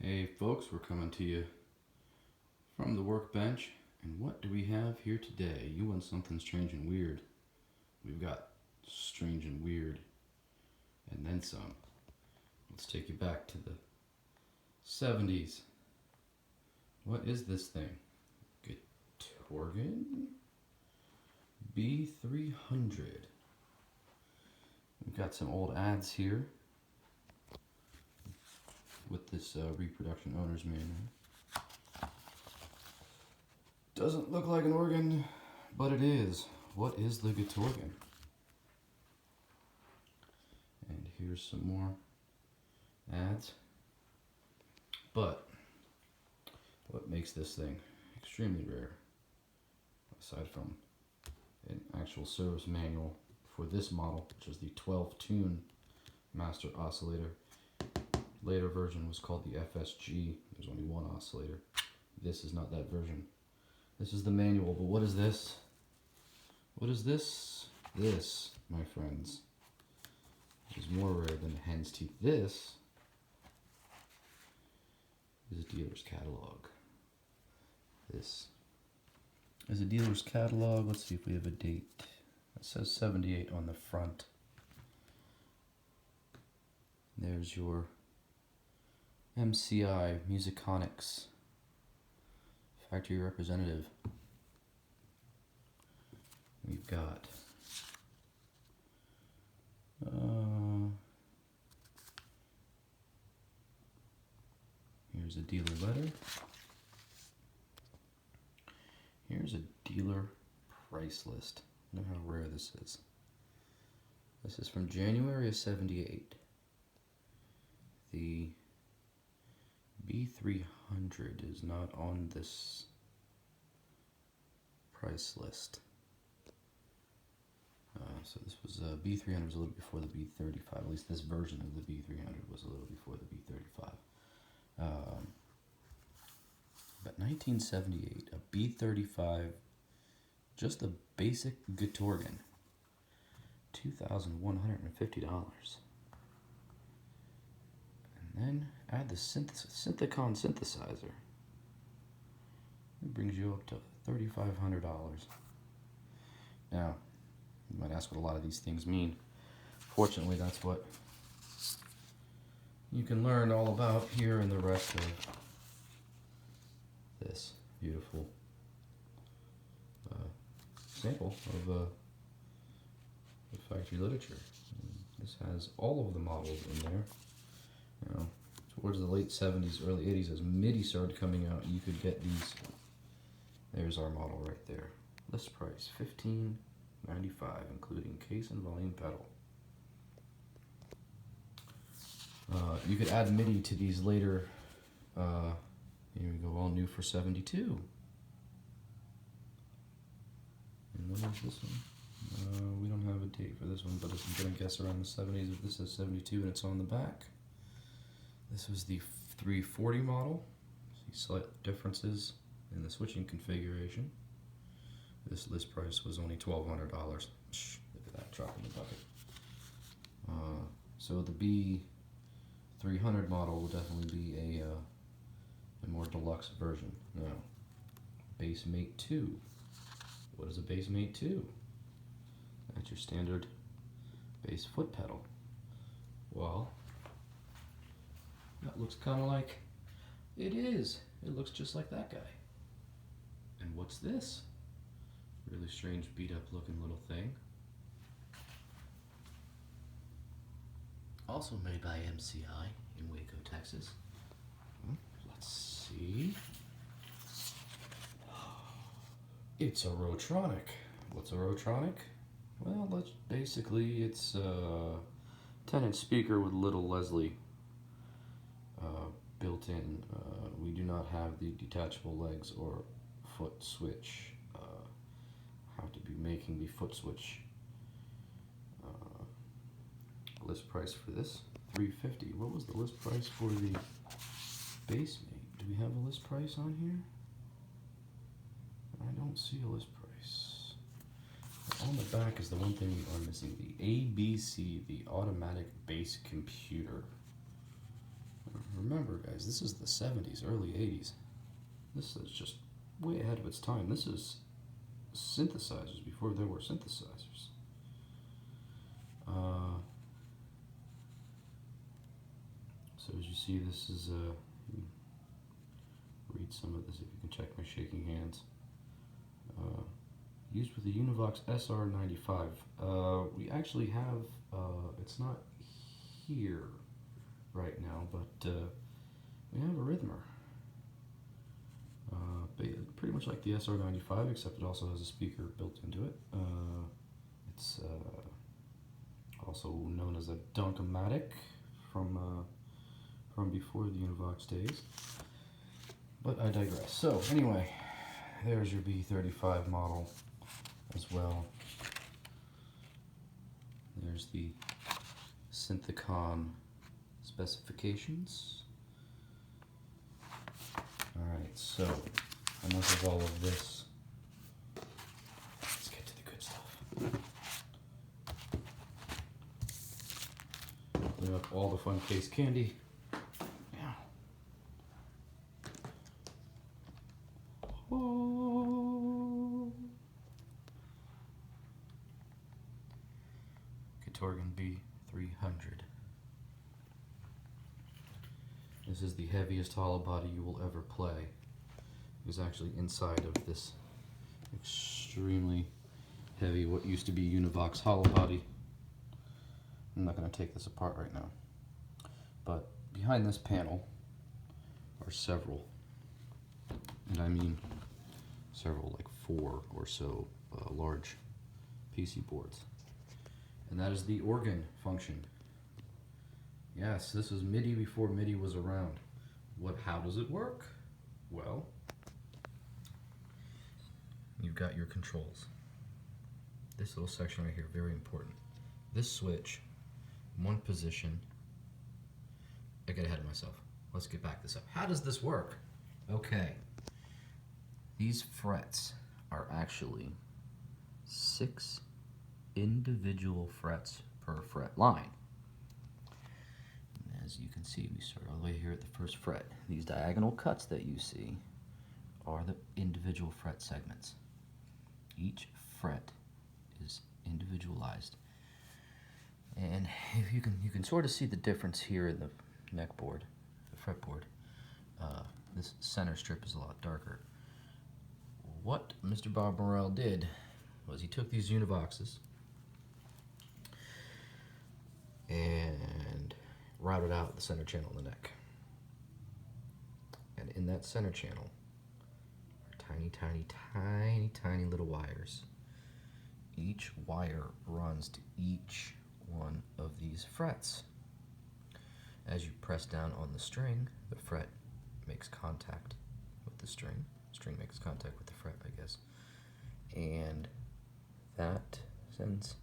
Hey folks, we're coming to you from the workbench, and what do we have here today? You want something strange and weird. We've got strange and weird, and then some. Let's take you back to the 70s. What is this thing? Guitorgan B-300. We've got some old ads here with this reproduction owner's manual. Doesn't look like an organ, but it is. What is the Guitorgan? And here's some more ads. But what makes this thing extremely rare, aside from an actual service manual for this model, which is the 12-tune master oscillator. Later version was called the FSG. There's only one oscillator. This is not that version. This is the manual, but what is this? What is this? This, my friends, is more rare than a hen's teeth. This is a dealer's catalog. This is a dealer's catalog. Let's see if we have a date. It says 78 on the front. There's your MCI Musiconics factory representative. We've got here's a dealer letter. Here's a dealer price list. Look how rare this is. This is from January of '78. The B-300 is not on this price list. So this was B-300 was a little before the B-35. At least this version of the B-300 was a little before the B-35. But 1978, a B-35, just a basic Guitorgan, $2,150. And then add the Synthicon synthesizer. It brings you up to $3,500. Now, you might ask what a lot of these things mean. Fortunately, that's what you can learn all about here in the rest of this beautiful sample of the factory literature. This has all of the models in there. You know, towards the late 70s, early 80s, as MIDI started coming out, you could get these. There's our model right there. List price $15.95, including case and volume pedal. You could add MIDI to these later. Here we go, all new for '72. And what is this one? We don't have a date for this one, but I'm gonna guess around the 70s. If this says '72 and it's on the back. This was the 340 model. See slight differences in the switching configuration. This list price was only $1,200. Look at that drop in the bucket. So the B-300 model will definitely be a more deluxe version. Now, Bassmate 2. What is a Bassmate 2? That's your standard bass foot pedal. Well, that looks kind of like it is. It looks just like that guy. And what's this? Really strange beat up looking little thing. Also made by MCI in Waco, Texas. Let's see. It's a Rotronic. What's a Rotronic? Well, basically it's a 10-inch speaker with little Leslie built in. We do not have the detachable legs or foot switch. Have to be making the foot switch. List price for this $350. What was the list price for the Bassmate? Do we have a list price on here? I don't see a list price. On the back is the one thing we are missing, the ABC, the automatic bass computer. remember, guys, this is the 70s, early 80s. This is just way ahead of its time. This is synthesizers before there were synthesizers. So as you see, this is read some of this if you can check my shaking hands. Used with the Univox SR95. We actually have, it's not here right now, but we have a rhythmer. Pretty much like the SR95, except it also has a speaker built into it. It's also known as a Dunkomatic from before the Univox days. But I digress. So anyway, there's your B-35 model as well. There's the Synthicon specifications. Alright, so enough of all of this. Let's get to the good stuff. Clean up all the fun case candy. Yeah. Oh. Guitorgan B-300. This is the heaviest hollow body you will ever play. It was actually inside of this extremely heavy, what used to be Univox hollow body. I'm not going to take this apart right now. But behind this panel are several, and I mean several, like 4 or so large PC boards. And that is the organ function. Yes, this was MIDI before MIDI was around. How does it work? Well, you've got your controls. This little section right here, very important. This switch, one position. I get ahead of myself. Let's get back this up. How does this work? Okay. These frets are actually 6 individual frets per fret line. As you can see, we start all the way here at the first fret. These diagonal cuts that you see are the individual fret segments. Each fret is individualized, and if you can sort of see the difference here in the neck board, the fretboard. This center strip is a lot darker. What Mr. Bob Morell did was he took these Univoxes and routed out the center channel in the neck. And in that center channel are tiny, tiny, tiny, tiny little wires. Each wire runs to each one of these frets. As you press down on the string, the fret makes contact with the string. String makes contact with the fret, I guess. And that sends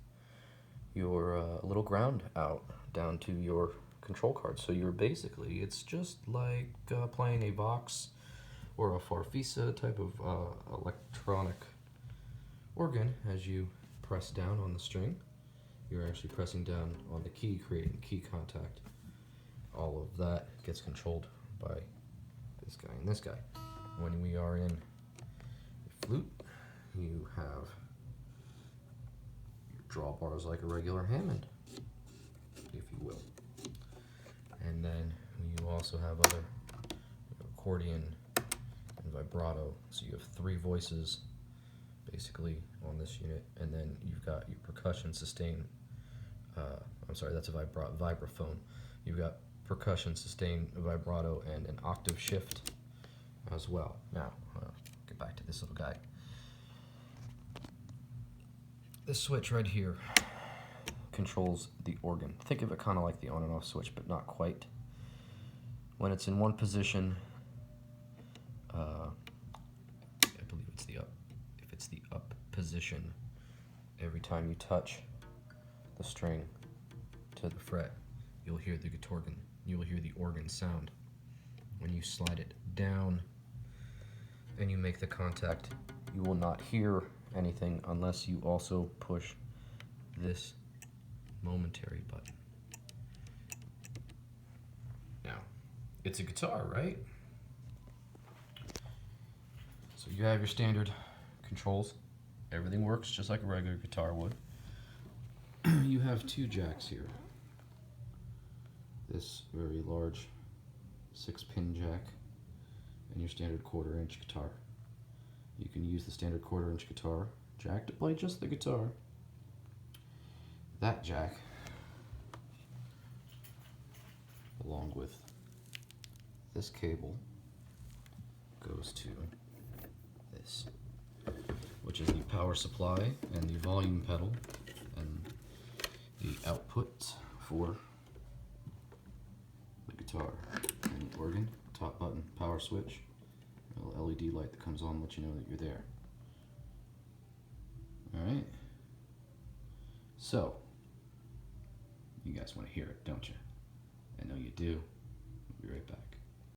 your little ground out down to your control card. So you're basically, it's just like playing a Vox or a Farfisa type of electronic organ. As you press down on the string, you're actually pressing down on the key, creating key contact. All of that gets controlled by this guy and this guy. When we are in the flute, you have your drawbars like a regular Hammond, if you will. And then you also have other accordion and vibrato. So you have 3 voices basically on this unit, and then you've got your percussion sustain. I'm sorry, that's a vibraphone. You've got percussion sustain, vibrato, and an octave shift as well. Now, get back to this little guy. This switch right here controls the organ. Think of it kind of like the on and off switch, but not quite. When it's in one position, I believe it's the up. If it's the up position, every time you touch the string to the fret, you'll hear the Guitorgan. You will hear the organ sound. When you slide it down and you make the contact, you will not hear anything unless you also push this momentary button. Now, it's a guitar, right? So you have your standard controls. Everything works just like a regular guitar would. You have two jacks here. This very large 6-pin jack and your standard 1/4-inch guitar. You can use the standard 1/4-inch guitar jack to play just the guitar. That jack, along with this cable, goes to this, which is the power supply and the volume pedal and the output for the guitar. And the organ, top button, power switch, a little LED light that comes on to let you know that you're there. Alright, so you guys want to hear it, don't you? I know you do. We'll be right back.